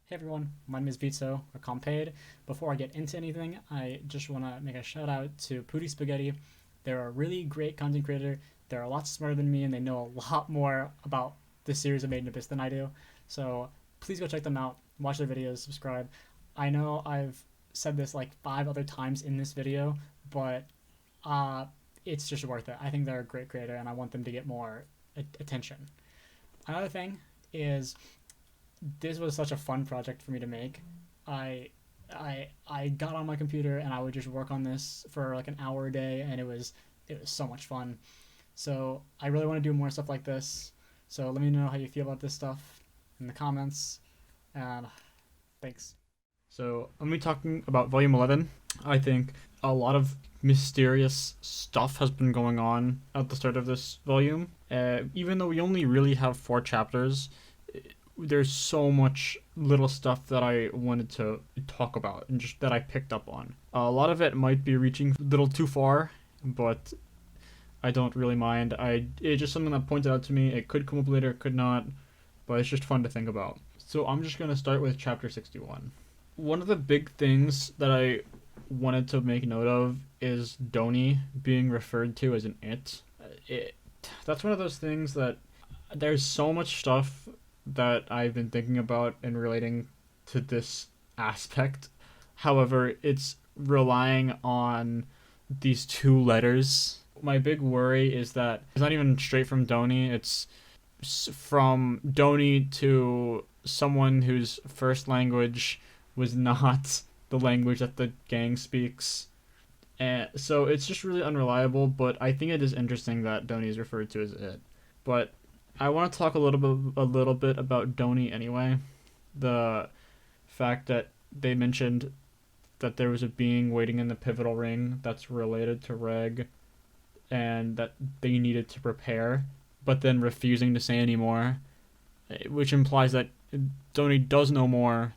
Hey everyone, my name is Vito, or Compade. Before I get into anything, I just want to make a shout out to Pooty Spaghetti. They're a really great content creator. They're a lot smarter than me and they know a lot more about the series of Made in Abyss than I do. So please go check them out, watch their videos, subscribe. I know I've said this like 5 other times in this video, but uh, it's just worth it. I think they're a great creator and I want them to get more attention. Another thing is this was such a fun project for me to make. I I got on my computer and I would just work on this for like an hour a day, and it was so much fun. So I really want to do more stuff like this. So let me know how you feel about this stuff in the comments, and thanks. So I'm gonna be talking about Volume 11. I think a lot of mysterious stuff has been going on at the start of this volume. Even though we only really have 4 chapters, there's so much little stuff that I wanted to talk about and just that I picked up on. A lot of it might be reaching a little too far, but I don't really mind. It's just something that pointed out to me. It could come up later, it could not, but it's just fun to think about. So I'm just gonna start with chapter 61. One of the big things that I wanted to make note of is Doni being referred to as an it. That's one of those things that there's so much stuff that I've been thinking about and relating to this aspect. However, it's relying on these 2 letters. My big worry is that it's not even straight from Doni, it's from Doni to someone whose first language was not the language that the gang speaks. And so it's just really unreliable, but I think it is interesting that Doni is referred to as it. But I want to talk a little bit about Doni anyway. The fact that they mentioned that there was a being waiting in the pivotal ring that's related to Reg, and that they needed to prepare, but then refusing to say any more, which implies that Doni does know more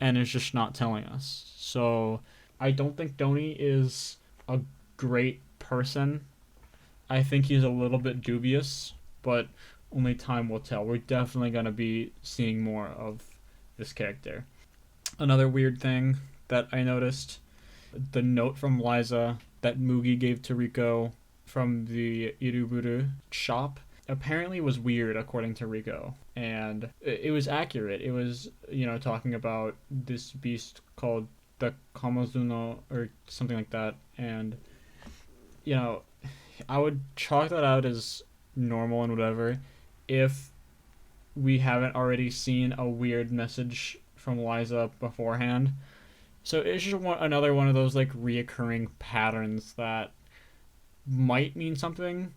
and is just not telling us. So I don't think Doni is a great person. I think he's a little bit dubious, but only time will tell. We're definitely going to be seeing more of this character. Another weird thing that I noticed, the note from Liza that Mugi gave to Riko from the Iruburu shop apparently was weird according to Riko, and it was accurate. It was, talking about this beast called the Kamazuno or something like that, and you know I would chalk that out as normal and whatever if we haven't already seen a weird message from Liza beforehand. So it's just another one of those like reoccurring patterns that might mean something,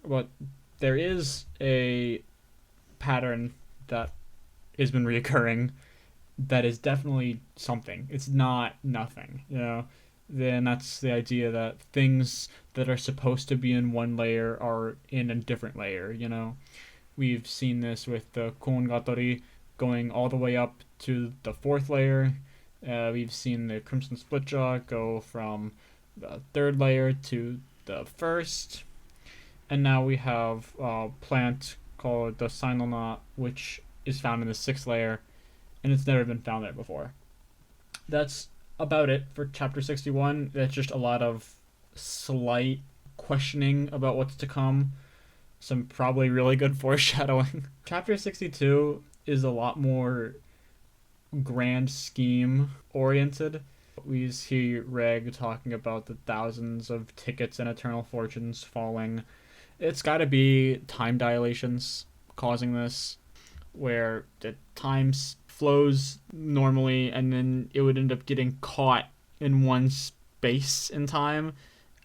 but there is a pattern that has been reoccurring that is definitely something. It's not nothing. Then that's the idea that things that are supposed to be in one layer are in a different layer. We've seen this with the Kongatori going all the way up to the 4th layer. We've seen the Crimson Splitjaw go from the 3rd layer to the 1st. And now we have a plant called the Sinalna, which is found in the 6th layer, and it's never been found there before. That's about it for chapter 61. That's just a lot of slight questioning about what's to come. Some probably really good foreshadowing. Chapter 62 is a lot more grand scheme oriented. We see Reg talking about the thousands of tickets and eternal fortunes falling. It's got to be time dilations causing this, where the time flows normally and then it would end up getting caught in one space in time,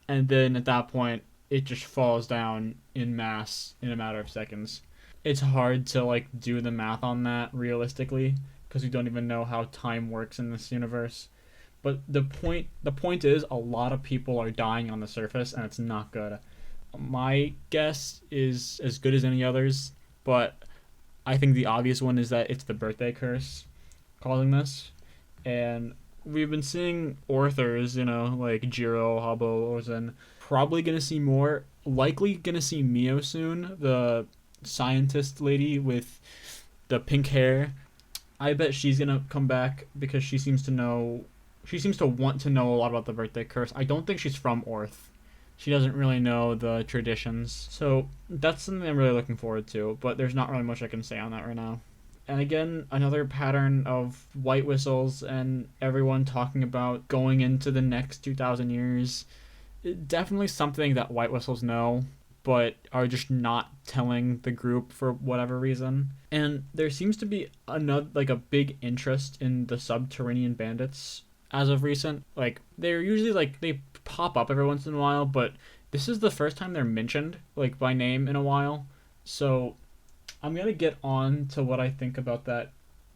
and then at that point it just falls down in mass in a matter of seconds. It's hard to like do the math on that realistically because we don't even know how time works in this universe. But the point is a lot of people are dying on the surface and it's not good. My guess is as good as any others, but I think the obvious one is that it's the birthday curse causing this. And we've been seeing authors, like Jiro, Habo, Ozen. Probably gonna see more. Likely gonna see Mio soon, the scientist lady with the pink hair. I bet she's gonna come back because she seems to want to know a lot about the birthday curse. I don't think she's from Orth. She doesn't really know the traditions. So that's something I'm really looking forward to, but there's not really much I can say on that right now. And again, another pattern of White Whistles and everyone talking about going into the next 2,000 years. Definitely something that White Whistles know, but are just not telling the group for whatever reason. And there seems to be another, like, a big interest in the subterranean bandits as of recent. Like, they're usually, like, they pop up every once in a while, but this is the first time they're mentioned, like, by name in a while. So I'm gonna get on to what I think about that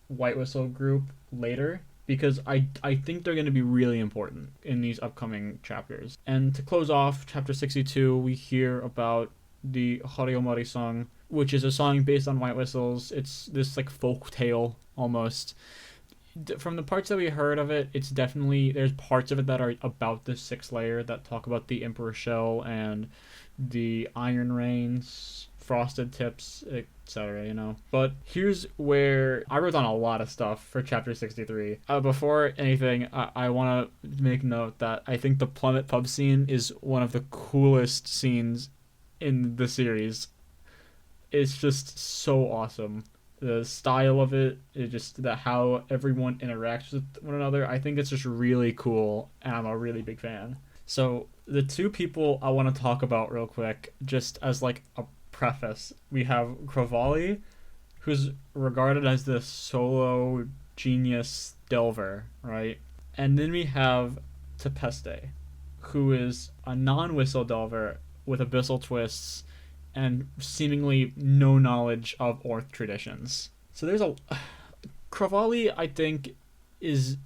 White Whistle group later, because I think they're going to be really important in these upcoming chapters. And to close off chapter 62, we hear about the Horiomari song, which is a song based on White Whistles. It's this like folk tale almost. From the parts that we heard of it, it's definitely, there's parts of it that are about the sixth layer that talk about the Emperor Shell and the Iron Rains, Frosted Tips, etc., you know. But here's where I wrote down a lot of stuff for chapter 63. Before anything, I want to make note that I think the Plummet pub scene is one of the coolest scenes in the series. It's just so awesome. The style of it is just that how everyone interacts with one another. I think it's just really cool, and I'm a really big fan. So the two people I want to talk about real quick, just as like a preface, we have Crovali, who's regarded as the solo genius delver, right? And then we have Tepeste, who is a non-whistle delver with abyssal twists and seemingly no knowledge of Orth traditions. So there's a... Crovali, I think, is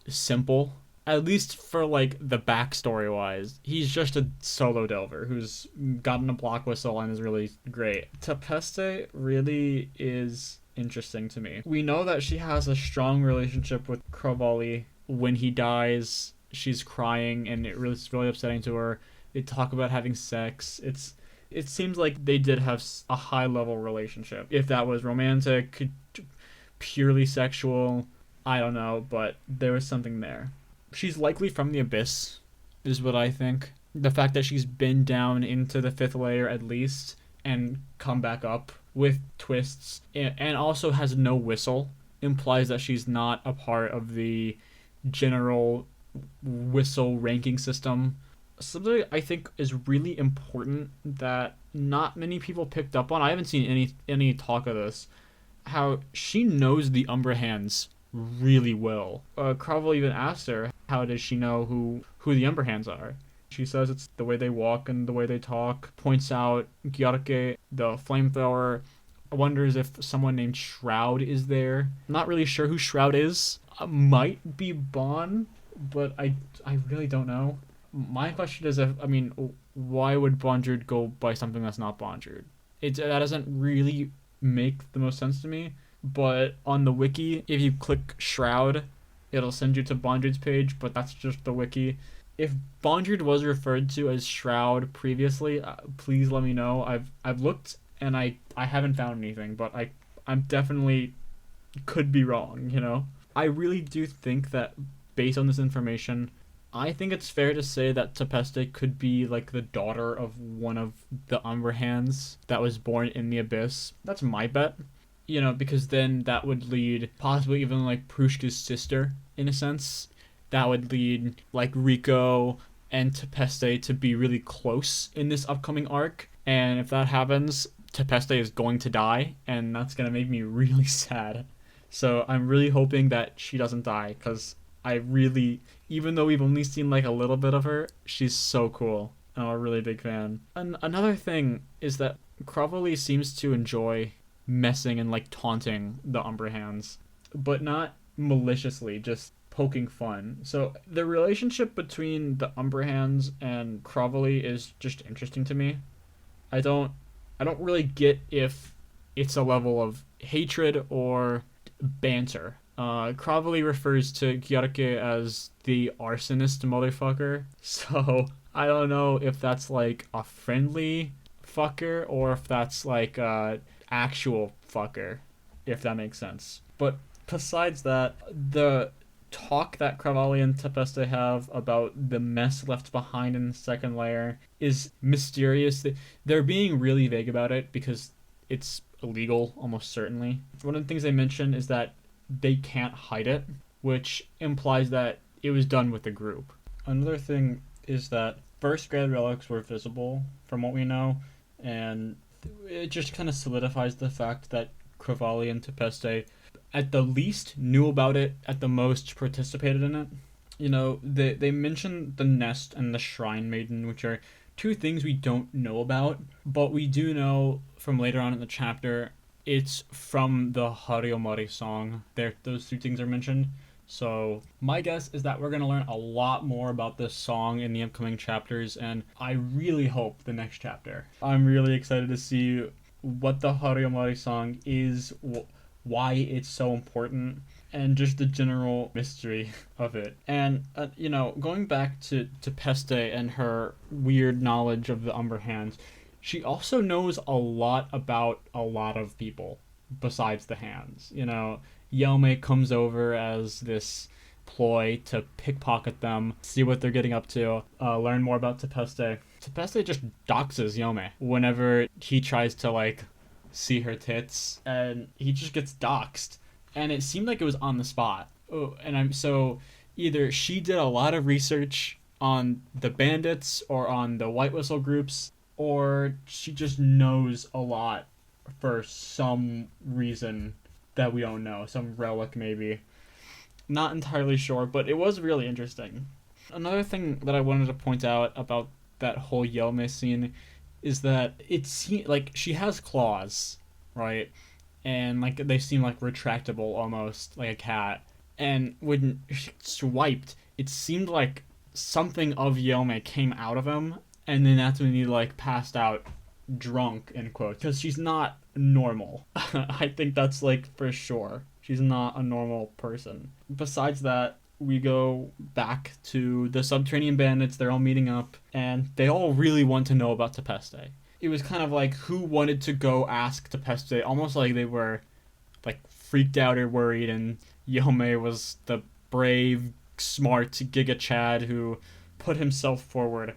simple, at least for like the backstory wise. He's just a solo delver who's gotten a block whistle and is really great. Tepeste really is interesting to me. We know that she has a strong relationship with Crovali. When he dies, she's crying and it's really upsetting to her. They talk about having sex. It seems like they did have a high level relationship. If that was romantic, purely sexual, I don't know, but there was something there. She's likely from the Abyss, is what I think. The fact that she's been down into the fifth layer at least and come back up with twists and also has no whistle implies that she's not a part of the general whistle ranking system. Something I think is really important that not many people picked up on. I haven't seen any talk of this. How she knows the Umbra Hands really well. Crovali even asked her, how does she know who the Umbra Hands are? She says it's the way they walk and the way they talk. Points out Gyarke, the flamethrower. Wonders if someone named Shroud is there. Not really sure who Shroud is. Might be Bon, but I really don't know. My question is, why would Bondred go by something that's not Bondred? That doesn't really make the most sense to me. But on the wiki, if you click Shroud, it'll send you to Bondred's page, but that's just the wiki. If Bondred was referred to as Shroud previously, please let me know. I've looked and I haven't found anything, but I'm definitely could be wrong, you know? I really do think that based on this information, I think it's fair to say that Tepeste could be like the daughter of one of the Umbra Hands that was born in the Abyss. That's my bet. You know, because then that would lead possibly even like Prushka's sister in a sense. That would lead like Rico and Tepeste to be really close in this upcoming arc. And if that happens, Tepeste is going to die, and that's going to make me really sad. So I'm really hoping that she doesn't die, because I really, even though we've only seen like a little bit of her, she's so cool. I'm a really big fan. And another thing is that Crovali seems to enjoy messing and like taunting the Umbra Hands, but not maliciously, just poking fun. So the relationship between the Umbra Hands and Crovali is just interesting to me. I don't really get if it's a level of hatred or banter. Crovali refers to Gyarke as the arsonist motherfucker, so I don't know if that's like a friendly fucker or if that's like actual fucker, if that makes sense. But Besides that, the talk that Cravali and Tepeste have about the mess left behind in the second layer is mysterious. They're being really vague about it because it's illegal, almost certainly. One of the things they mention is that they can't hide it, which implies that it was done with the group. Another thing is that first grade relics were visible, from what we know, and it just kind of solidifies the fact that Cravali and Tepeste at the least knew about it, at the most participated in it. You know, they mention the nest and the shrine maiden, which are two things we don't know about, but we do know from later on in the chapter it's from the Hariomari song. Those two things are mentioned. So my guess is that we're going to learn a lot more about this song in the upcoming chapters, and I really hope the next chapter. I'm really excited to see what the Hariomari song is, why it's so important, and just the general mystery of it. And, going back to Peste and her weird knowledge of the Umber Hands, she also knows a lot about a lot of people besides the hands. Yelme comes over as this ploy to pickpocket them, see what they're getting up to, learn more about Tepeste. Tepeste just doxes Yelme whenever he tries to, see her tits, and he just gets doxed. And it seemed like it was on the spot. So either she did a lot of research on the bandits or on the White Whistle groups, or she just knows a lot for some reason that we don't know. Some relic, maybe. Not entirely sure, but it was really interesting. Another thing that I wanted to point out about that whole Yelme scene is that it seems like she has claws, right? And they seem retractable almost, like a cat. And when she swiped, it seemed like something of Yelme came out of him, and then that's when he passed out drunk, in quotes, because she's not normal. I think that's for sure. She's not a normal person. Besides that, we go back to the subterranean bandits. They're all meeting up, and they all really want to know about Tepeste. It was kind of who wanted to go ask Tepeste, almost like they were freaked out or worried, and Yelme was the brave, smart Giga Chad who put himself forward.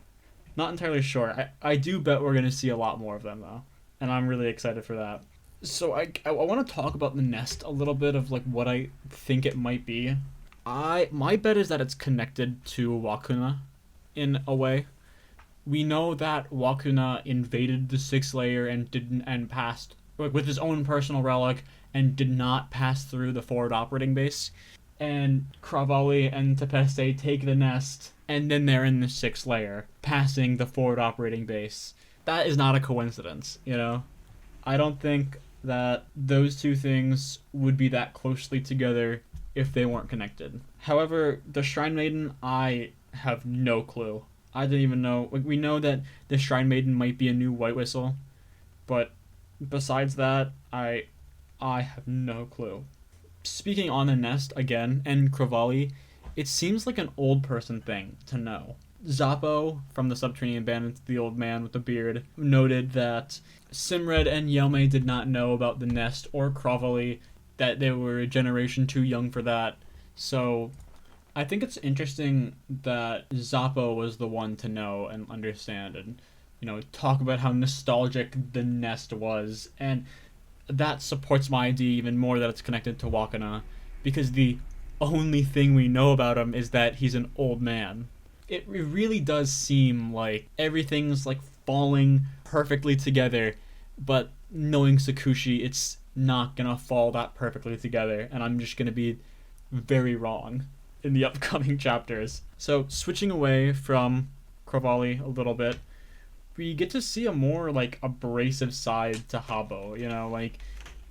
Not entirely sure. I do bet we're going to see a lot more of them, though, and I'm really excited for that. So I want to talk about the nest a little bit of what I think it might be. My bet is that it's connected to Wakuna in a way. We know that Wakuna invaded the sixth layer and passed with his own personal relic and did not pass through the forward operating base. And Cravali and Tepeste take the nest, and then they're in the sixth layer, passing the forward operating base. That is not a coincidence, I don't think that those two things would be that closely together if they weren't connected. However, the Shrine Maiden, I have no clue. I didn't even know. We know that the Shrine Maiden might be a new White Whistle, but besides that, I have no clue. Speaking on the nest again, and Cravali, it seems like an old person thing to know. Zappo from the Subterranean Bandits, the old man with the beard, noted that Simred and Yelme did not know about the nest or Cravali, that they were a generation too young for that. So I think it's interesting that Zappo was the one to know and understand and, talk about how nostalgic the nest was. And that supports my idea even more that it's connected to Wakana, because the only thing we know about him is that he's an old man. It really does seem like everything's falling perfectly together, but knowing Sakushi, it's not gonna fall that perfectly together, and I'm just gonna be very wrong in the upcoming chapters. So switching away from Cravali a little bit, we get to see a more abrasive side to Habo.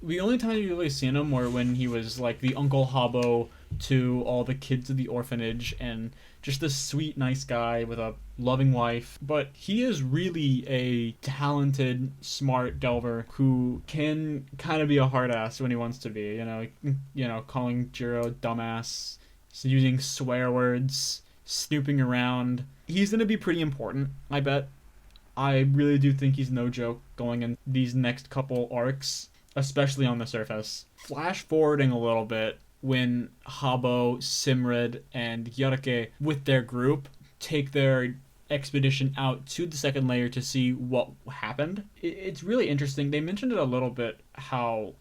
The only time you really seen him were when he was the Uncle Habo to all the kids of the orphanage, and just this sweet, nice guy with a loving wife. But he is really a talented, smart delver who can kind of be a hard ass when he wants to be. Calling Jiro dumbass, using swear words, snooping around. He's gonna be pretty important, I bet. I really do think he's no joke going in these next couple arcs, especially on the surface. Flash forwarding a little bit, when Habo, Simrid, and Yarake, with their group, take their expedition out to the second layer to see what happened. It's really interesting. They mentioned it a little bit, how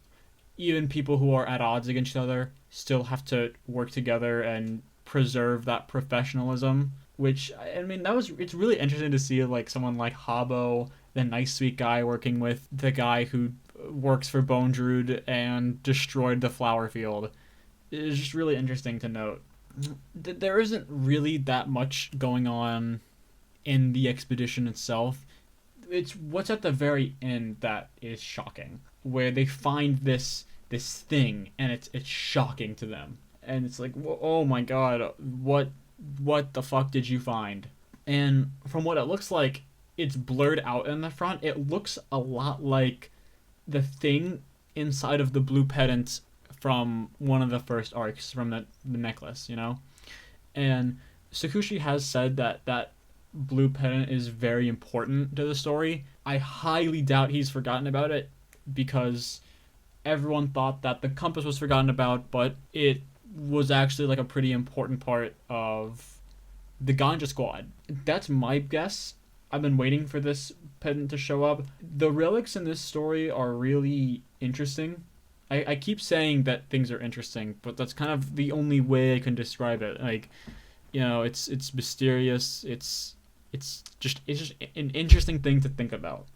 even people who are at odds against each other still have to work together and preserve that professionalism. Which, I mean, it's really interesting to see like someone like Habo, the nice sweet guy, working with the guy who works for Bone Druid and destroyed the flower field. It's just really interesting to note. There isn't really that much going on in the expedition itself. It's what's at the very end that is shocking, where they find this thing and it's shocking to them, and it's like, oh my god, what the fuck did you find? And from what it looks like, it's blurred out in the front. It looks a lot like the thing inside of the blue pedant from one of the first arcs, from the necklace, you know? And Sakushi has said that that blue pedant is very important to the story. I highly doubt he's forgotten about it, because everyone thought that the compass was forgotten about, but it was actually like a pretty important part of the Ganja squad. That's my guess. I've been waiting for this pedant to show up. The relics in this story are really interesting. I keep saying that things are interesting, but that's kind of the only way I can describe it. Like, you know, it's mysterious. It's just an interesting thing to think about.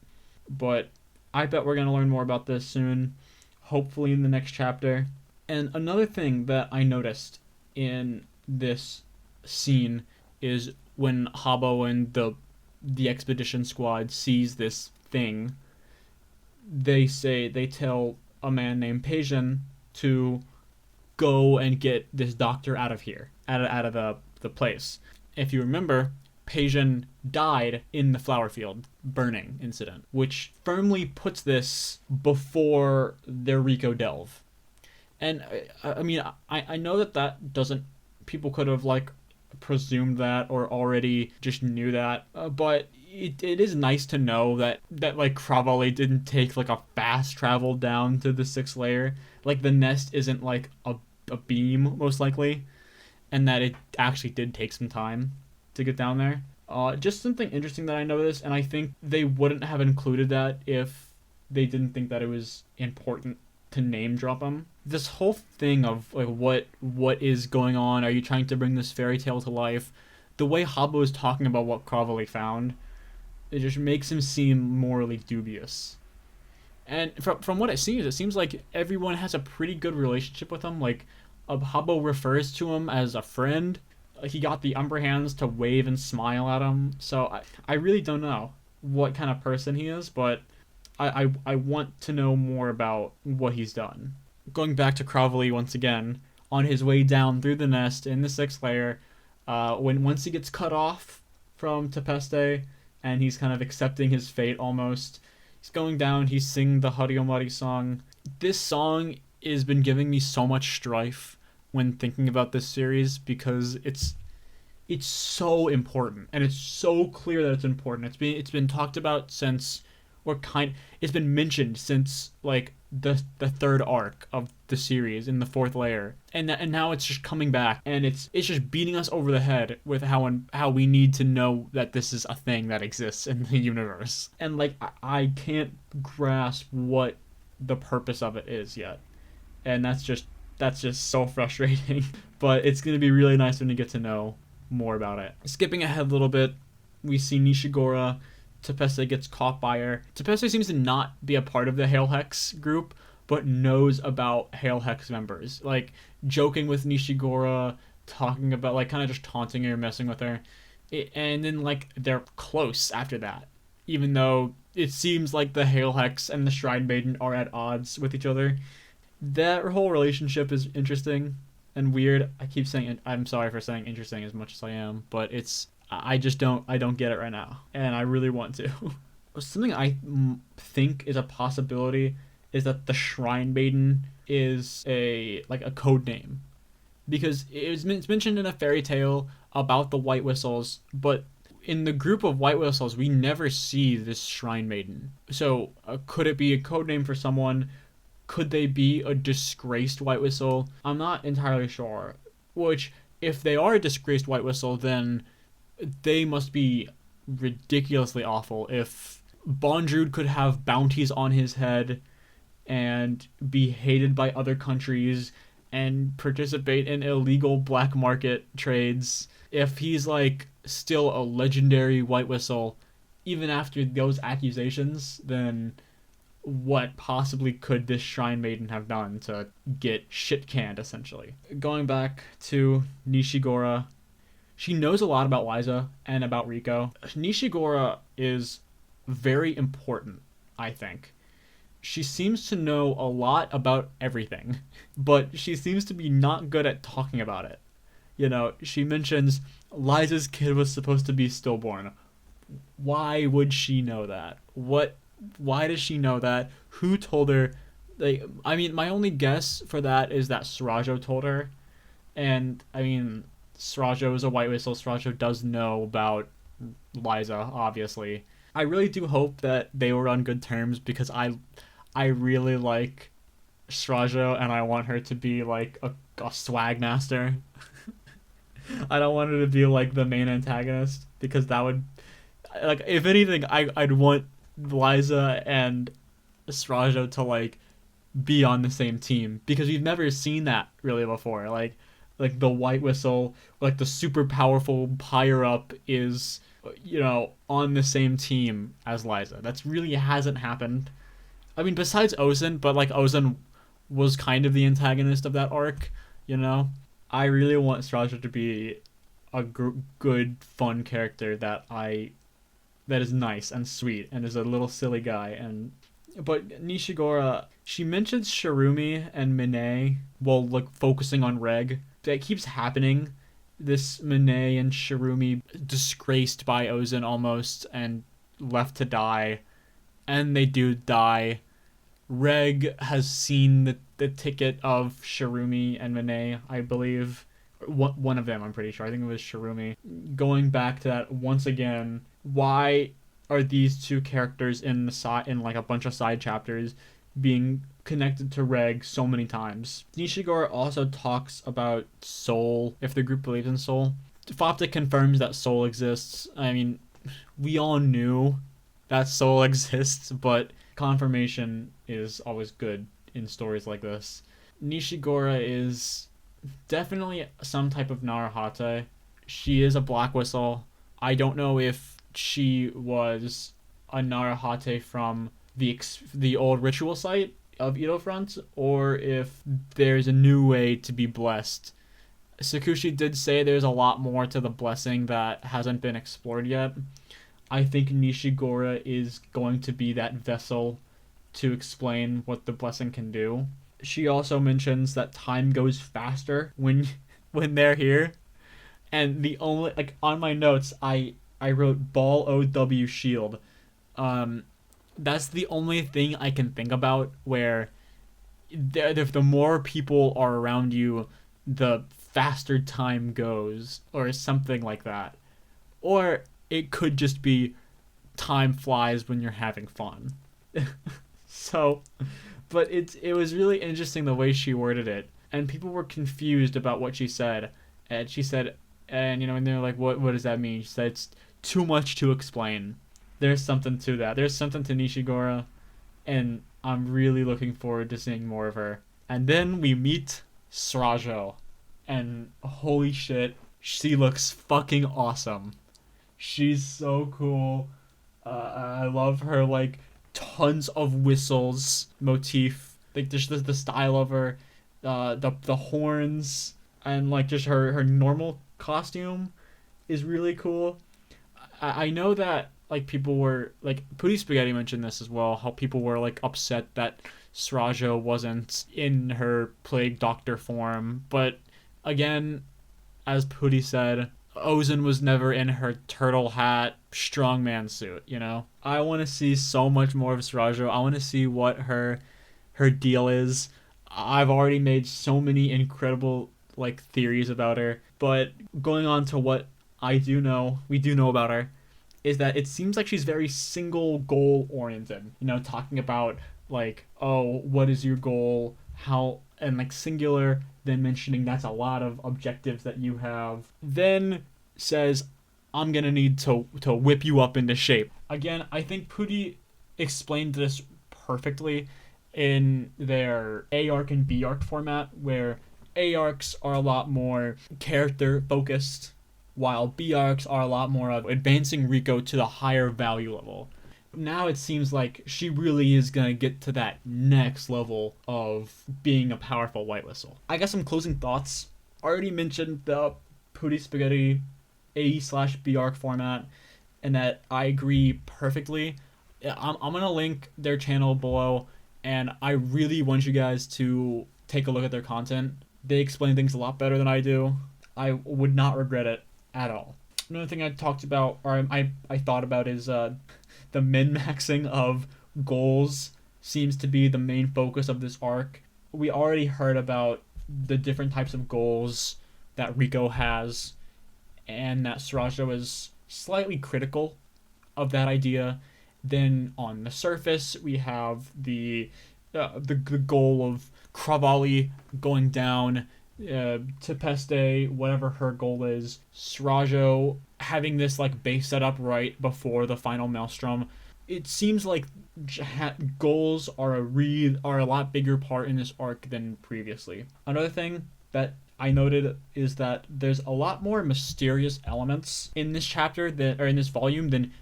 But I bet we're gonna learn more about this soon, hopefully in the next chapter. And another thing that I noticed in this scene is when Habo and the expedition squad sees this thing, they tell a man named Peijin to go and get this doctor out of here, out of the place. If you remember, Peijin died in the flower field burning incident, which firmly puts this before their Rico delve. And I mean, I know that doesn't, people could have like presumed that or already just knew that, but it is nice to know that like Cravale didn't take like a fast travel down to the sixth layer. Like the nest isn't like a beam, most likely, and that it actually did take some time to get down there. Just something interesting that I noticed, and I think they wouldn't have included that if they didn't think that it was important to name drop them. This whole thing of like what is going on, are you trying to bring this fairy tale to life? The way Habo is talking about what Cravale found, it just makes him seem morally dubious. And from what it seems like everyone has a pretty good relationship with him. Like, Habo refers to him as a friend. He got the Umber Hands to wave and smile at him. So I really don't know what kind of person he is, but I want to know more about what he's done. Going back to Cravale once again, on his way down through the nest in the sixth layer, once he gets cut off from Tepeste and he's kind of accepting his fate almost, he's going down, he's singing the Hariomari song. This song has been giving me so much strife when thinking about this series, because it's so important, and it's so clear that it's important. It's been talked about since, it's been mentioned since like the third arc of the series in the fourth layer, and now it's just coming back, and it's just beating us over the head with how we need to know that this is a thing that exists in the universe. And like I can't grasp what the purpose of it is yet, and that's just so frustrating. But it's gonna be really nice when you get to know more about it. Skipping ahead a little bit, we see Nishigora. Tepeste gets caught by her. Tepeste seems to not be a part of the Hail Hex group, but knows about Hail Hex members. Like, joking with Nishigora, talking about, like, kind of just taunting her, messing with her. And then, like, they're close after that. Even though it seems like the Hail Hex and the Shrine Maiden are at odds with each other. That whole relationship is interesting and weird. I keep saying, I'm sorry for saying interesting as much as I am, but I don't get it right now, and I really want to. Something I think is a possibility is that the Shrine Maiden is a code name, because it's mentioned in a fairy tale about the White Whistles, but in the group of White Whistles we never see this Shrine Maiden. So could it be a code name for someone Could they be a disgraced White Whistle? I'm not entirely sure. Which, if they are a disgraced White Whistle, then they must be ridiculously awful. If Bondrewd could have bounties on his head and be hated by other countries and participate in illegal black market trades, if he's like still a legendary White Whistle, even after those accusations, then what possibly could this Shrine Maiden have done to get shit canned, essentially? Going back to Nishigora, she knows a lot about Liza and about Riko. Nishigora is very important, I think. She seems to know a lot about everything, but she seems to be not good at talking about it. She mentions Liza's kid was supposed to be stillborn. Why would she know that? Why does she know that? Who told her? I mean, my only guess for that is that Sarajo told her. And I mean, Sarajo is a White Whistle. Sarajo does know about Liza, obviously. I really do hope that they were on good terms, because I really like Sarajo and I want her to be like a swag master. I don't want her to be like the main antagonist, because that would, like, if anything, I'd want Liza and Sarajo to like be on the same team, because we've never seen that really before. Like the White Whistle, like the super powerful higher up is, on the same team as Liza. That's really hasn't happened. I mean, besides Ozen, but like Ozen was kind of the antagonist of that arc, you know? I really want Sarajo to be a good, fun character that is nice and sweet and is a little silly guy. But Nishigora, she mentions Shirumi and Mine while like focusing on Reg. That keeps happening. This Mine and Shirumi disgraced by Ozen almost and left to die, and they do die. Reg has seen the ticket of Shirumi and Mine, I believe. One of them, I'm pretty sure. I think it was Shirumi. Going back to that once again, why are these two characters in like a bunch of side chapters being connected to Reg so many times? Nishigora also talks about Soul, if the group believes in Soul. Foptic confirms that Soul exists. I mean, we all knew that Soul exists, but confirmation is always good in stories like this. Nishigora is definitely some type of Naruhate. She is a Black Whistle. I don't know if she was a Naruhate from the old ritual site of Edo Front, or if there's a new way to be blessed. Sakushi did say there's a lot more to the blessing that hasn't been explored yet. I think Nishigora is going to be that vessel to explain what the blessing can do. She also mentions that time goes faster when they're here. And the only, like, on my notes, I wrote Ball OW Shield. That's the only thing I can think about where if the more people are around you, the faster time goes, or something like that. Or it could just be time flies when you're having fun. So, but it was really interesting the way she worded it, and people were confused about what she said. And she said, and they're like, what does that mean? She said, it's too much to explain. There's something to that. There's something to Nishigora, and I'm really looking forward to seeing more of her. And then we meet Sarajo, and holy shit, she looks fucking awesome. She's so cool. I love her, like, tons of whistles motif. Like, just the style of her, the horns, and like just her normal costume is really cool. I know that like people were like Pooty Spaghetti mentioned this as well, how people were like upset that Sarajo wasn't in her Plague Doctor form, but again, as Pooty said, Ozen was never in her turtle hat strongman suit, I want to see so much more of Sarajo. I want to see what her deal is. I've already made so many incredible like theories about her, but going on to what we do know about her, is that it seems like she's very single goal oriented. Talking about like, oh, what is your goal? How, and like singular, then mentioning that's a lot of objectives that you have. Then says, I'm gonna need to whip you up into shape. Again, I think Puri explained this perfectly in their A arc and B arc format, where A arcs are a lot more character focused, while B arcs are a lot more of advancing Riko to the higher value level. Now it seems like she really is gonna get to that next level of being a powerful White Whistle. I guess some closing thoughts. Already mentioned the Puri Spaghetti A/B arc format, and that I agree perfectly. I'm gonna link their channel below, and I really want you guys to take a look at their content. They explain things a lot better than I do. I would not regret it at all. Another thing I talked about, or I thought about, is the min-maxing of goals seems to be the main focus of this arc. We already heard about the different types of goals that Riko has, and that Surajo is slightly critical of that idea. Then on the surface, we have the goal of Cravali going down, Tempeste, whatever her goal is, Surajo having this like base set up right before the final Maelstrom. It seems like goals are a lot bigger part in this arc than previously. Another thing that I noted is that there's a lot more mysterious elements in this chapter in this volume than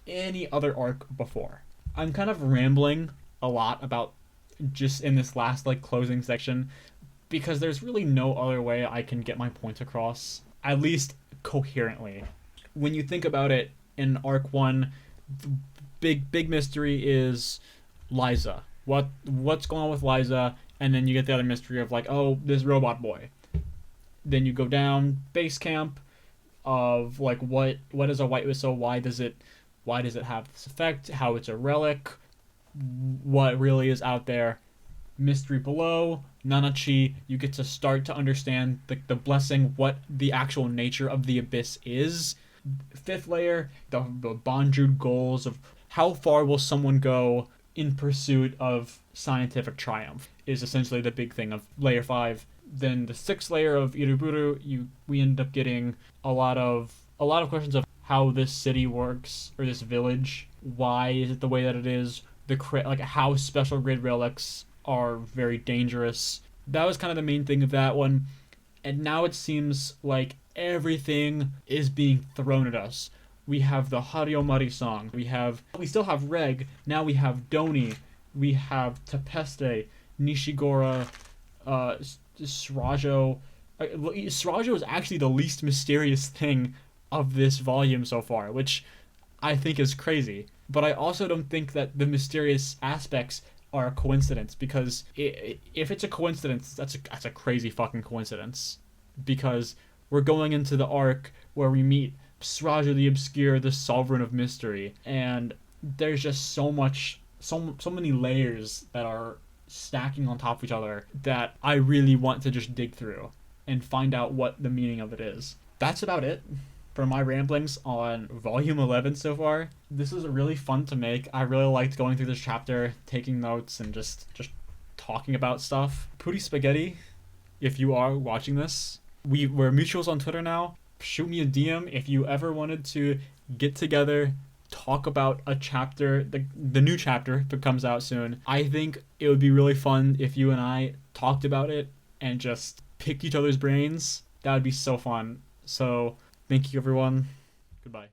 any other arc before. I'm kind of rambling a lot about just in this last like closing section, because there's really no other way I can get my point across, at least coherently. When you think about it, in arc 1, the big mystery is Liza. What's going on with Liza? And then you get the other mystery of like, oh, this robot boy. Then you go down base camp of like what is a White Whistle? Why does it have this effect? How it's a relic? What really is out there? Mystery below, Nanachi. You get to start to understand the blessing, what the actual nature of the abyss is. 5th layer, the Banjud goals of how far will someone go in pursuit of scientific triumph is essentially the big thing of layer 5. Then the 6th layer of Iruburu, we end up getting a lot of questions of how this city works, or this village. Why is it the way that it is? Like how special grid relics are very dangerous. That was kind of the main thing of that one. And now it seems like everything is being thrown at us. We have the Hariomari song. We still have Reg. Now we have Doni. We have Tempeste, Nishigora, Surajo. Surajo is actually the least mysterious thing of this volume so far, which I think is crazy. But I also don't think that the mysterious aspects are a coincidence, because if it's a coincidence, that's a crazy fucking coincidence. Because we're going into the arc where we meet Surajo the Obscure, the Sovereign of Mystery, and there's just so many layers that are stacking on top of each other that I really want to just dig through and find out what the meaning of it is. That's about it for my ramblings on volume 11 so far. This was really fun to make. I really liked going through this chapter, taking notes, and just talking about stuff. Puri Spaghetti, if you are watching this, we're mutuals on Twitter now. Shoot me a DM if you ever wanted to get together, talk about a chapter, the new chapter that comes out soon. I think it would be really fun if you and I talked about it and just picked each other's brains. That would be so fun. So thank you, everyone. Goodbye.